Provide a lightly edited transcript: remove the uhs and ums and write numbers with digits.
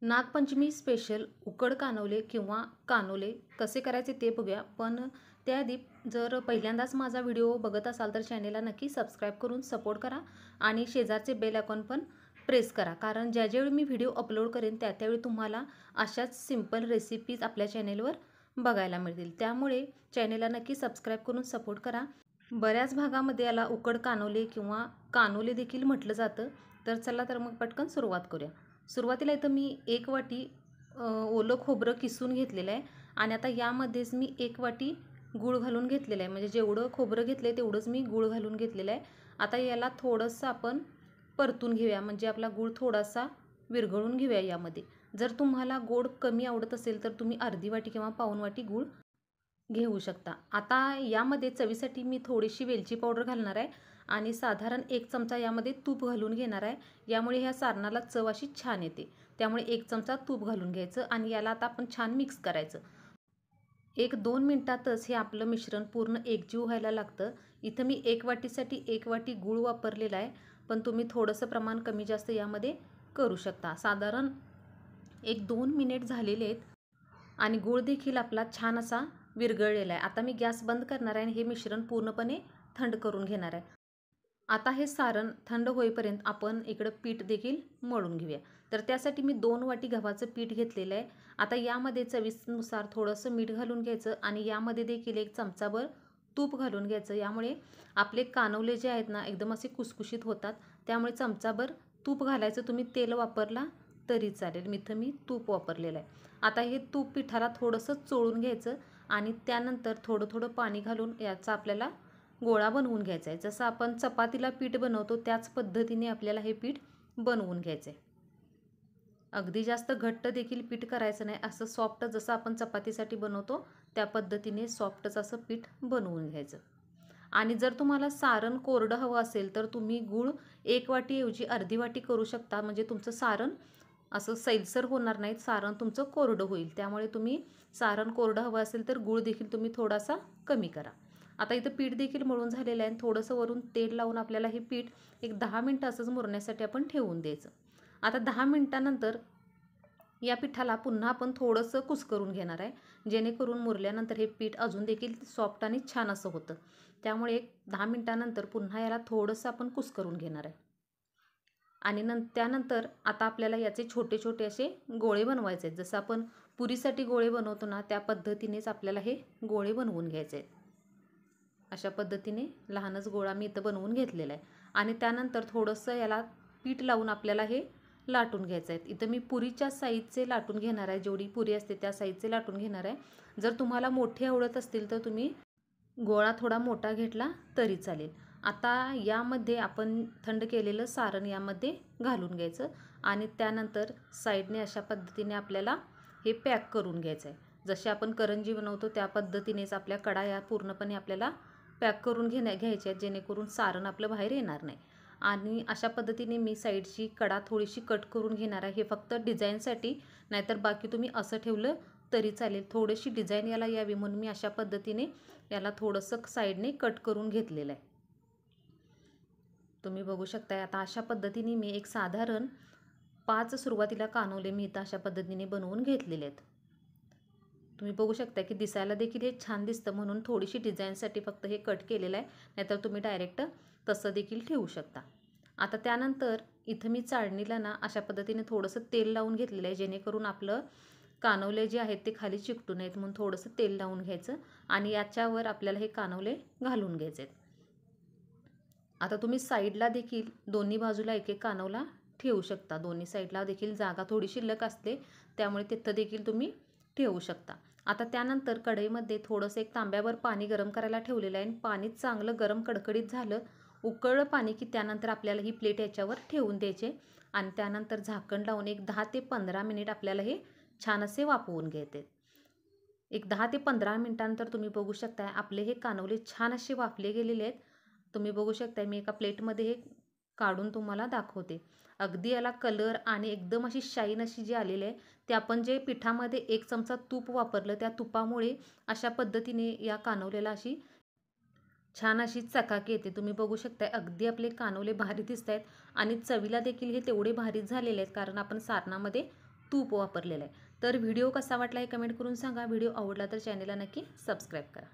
Nagpanchami special उकड कानवले किंवा कानोले कसे करायचे ते बघूया. पण त्याआधी जर पहिल्यांदाच माझा व्हिडिओ बघत असाल तर चॅनेलला नक्की सबस्क्राईब करून सपोर्ट करा आणि शेजारचे बेल आयकॉन पण प्रेस करा, कारण ज्यावेळी मी व्हिडिओ अपलोड करेन त्यावेळी तुम्हाला अशाच सिंपल रेसिपीज आपल्या चॅनेलवर बघायला मिळतील. त्यामुळे चॅनेलला नक्की सबस्क्राईब करून सपोर्ट करा. बऱ्याच भागामध्ये याला उकड कानोले किंवा कानोले देखील म्हटलं जातं. तर चला तर मग पटकन सुरुवात करूया. सुरुवातीला इथं मी 1 वाटी ओलं खोबरं किसून घेतलेलं आहे आणि आता यामध्येच मी 1 वाटी गूळ घालून घेतलेलं आहे. म्हणजे जेवढं खोबरं घेतलं आहे तेवढंच मी गूळ घालून घेतलेलं आहे. आता याला थोडंसं आपण परतून घेऊया, म्हणजे आपला गूळ थोडासा विरघळून घेऊया यामध्ये. जर तुम्हाला गोड कमी आवडत असेल तर तुम्ही अर्धी वाटी किंवा पाऊण वाटी गूळ घेऊ शकता. आता यामध्ये चवीसाठी मी थोडीशी वेलची पावडर घालणार आहे आणि साधारण 1 चमचा यामध्ये तूप घालून घेणार आहे. यामुळे ह्या सारणाला चव अशी छान येते. त्यामुळे 1 चमचा तूप घालून घ्यायचं आणि याला आता आपण छान मिक्स करायचं. 1-2 मिनिटातच हे आपलं मिश्रण पूर्ण एकजीव व्हायला लागतं. इथं मी 1 वाटीसाठी 1 वाटी गूळ वापरलेला आहे, पण तुम्ही थोडंसं प्रमाण कमी जास्त यामध्ये करू शकता. साधारण 1-2 मिनिट झालेले आहेत आणि गूळ देखील आपला छान असा विरघळलेला आहे. आता मी गॅस बंद करणार आहे आणि हे मिश्रण पूर्णपणे थंड करून घेणार आहे. आता हे सारण थंड होईपर्यंत आपण इकडं पीठ देखील मळून घेऊया. तर त्यासाठी मी 2 वाटी गव्हाचं पीठ घेतलेलं आहे. आता यामध्ये चवीनुसार थोडंसं मीठ घालून घ्यायचं आणि यामध्ये देखील 1 चमचाभर तूप घालून घ्यायचं. यामुळे आपले कानवले जे आहेत ना एकदम असे कुसकुशीत होतात. त्यामुळे चमचाभर तूप घालायचं. तुम्ही तेल वापरला तरी चालेल. इथं मी तूप वापरलेलं आहे. आता हे तूप पिठाला थोडंसं चोळून घ्यायचं आणि त्यानंतर थोडं थोडं पाणी घालून याचा आपल्याला गोळा बनवून घ्यायचा आहे. जसं आपण चपातीला पीठ बनवतो त्याच पद्धतीने आपल्याला हे पीठ बनवून घ्यायचं आहे. अगदी जास्त घट्ट देखील पीठ करायचं नाही, असं सॉफ्ट जसं आपण चपातीसाठी बनवतो त्या पद्धतीने सॉफ्टच असं पीठ बनवून घ्यायचं. आणि जर तुम्हाला सारण कोरडं हवं असेल तर तुम्ही गूळ 1 वाटीऐवजी अर्धी वाटी करू शकता. म्हणजे तुमचं सारण असं सैलसर होणार नाही, सारण तुमचं कोरडं होईल. त्यामुळे तुम्ही सारण कोरडं हवं असेल तर गूळ देखील तुम्ही थोडासा कमी करा. आता इथं पीठ देखील मळून झालेलं आहे. थोडंसं वरून तेल लावून आपल्याला हे पीठ एक 10 मिनटं असंच मुरण्यासाठी आपण ठेवून द्यायचं. आता 10 मिनटानंतर या पिठाला पुन्हा आपण थोडंसं कुस्करून घेणार आहे, जेणेकरून मुरल्यानंतर हे पीठ अजून देखील सॉफ्ट आणि छान असं होतं. त्यामुळे एक 10 मिनटानंतर पुन्हा याला थोडंसं आपण कुस्करून घेणार आहे. आणि त्यानंतर आता आपल्याला याचे छोटे छोटे असे गोळे बनवायचे आहेत. जसं आपण पुरीसाठी गोळे बनवतो ना त्या पद्धतीनेच आपल्याला हे गोळे बनवून घ्यायचे आहेत. अशा पद्धतीने लहानच गोळा मी इथं बनवून घेतलेला आहे. आणि त्यानंतर थोडंसं याला पीठ लावून आपल्याला हे लाटून घ्यायचं आहे. इथं मी पुरीच्या साईजचे लाटून घेणार आहे, जेवढी पुरी असते त्या साईजचे लाटून घेणार आहे. जर तुम्हाला मोठे आवडत असतील तर तुम्ही गोळा थोडा मोठा घेतला तरी चालेल. आता यामध्ये आपण थंड केलेलं सारण यामध्ये घालून घ्यायचं आणि त्यानंतर साईडने अशा पद्धतीने आपल्याला हे पॅक करून घ्यायचं आहे. जसे आपण करंजी बनवतो त्या पद्धतीनेच आपल्या कडा या पूर्णपणे आपल्याला पॅक करून घ्यायचे आहेत, जेणेकरून सारण आपलं बाहेर येणार नाही. आणि अशा पद्धतीने मी साईडची कडा थोडीशी कट करून घेणार आहे. हे फक्त डिझाईनसाठी, नाहीतर बाकी तुम्ही असं ठेवलं तरी चालेल. थोडीशी डिझाईन याला यावी म्हणून मी अशा पद्धतीने याला थोडंसं साईडने कट करून घेतलेलं आहे. तुम्ही बघू शकताय. आता अशा पद्धतीने मी एक साधारण 5 सुरुवातीला कानवले मी इथं अशा पद्धतीने बनवून घेतलेले आहेत. तुम्ही बघू शकता की दिसायला देखील हे छान दिसतं म्हणून थोडीशी डिझाईनसाठी फक्त हे कट केलेलं आहे, नाहीतर तुम्ही डायरेक्ट तसं देखील ठेवू शकता. आता त्यानंतर इथं मी चाळणीला ना अशा पद्धतीने थोडंसं तेल लावून घेतलेलं आहे, जेणेकरून आपलं कानवले जे आहेत ते खाली चिकटू नयेत म्हणून थोडंसं तेल लावून घ्यायचं आणि याच्यावर आपल्याला हे कानवले घालून घ्यायचे आहेत. आता तुम्ही साईडला देखील दोन्ही बाजूला एक एक कानवला ठेवू शकता. दोन्ही साईडला देखील जागा थोडी शिल्लक असते, त्यामुळे तिथं देखील तुम्ही ठेवू शकता. आता त्यानंतर कढईमध्ये थोडंसं एक तांब्यावर पाणी गरम करायला ठेवलेलं आहे. पाणी चांगलं गरम कडकडीत झालं, उकळलं पाणी की त्यानंतर आपल्याला ही प्लेट याच्यावर ठेवून द्यायचे आणि त्यानंतर झाकण लावून एक 10 ते 15 मिनिट आपल्याला हे छान असे वाफवून घ्यायचे. एक 10 ते 15 मिनिटांनंतर तुम्ही बघू शकता आपले हे कानवले छान असे वाफले गेलेले आहेत. तुम्ही बघू शकता मी एका प्लेटमध्ये हे काढून तुम्हाला दाखवते. अगदी याला कलर आणि एकदम अशी शाईन अशी जी आलेली आहे, ते आपण जे पिठामध्ये 1 चमचा तूप वापरलं त्या तुपामुळे अशा पद्धतीने या कानवलेला अशी छान अशी चकाकी येते. तुम्ही बघू शकता अगदी आपले कानवले भारी दिसत आहेत आणि चवीला देखील हे तेवढे भारीच झालेले आहेत, कारण आपण सारणामध्ये तूप वापरलेलं आहे. तर व्हिडिओ कसा वाटला हे कमेंट करून सांगा. व्हिडिओ आवडला तर चॅनेलला नक्की सबस्क्राईब करा.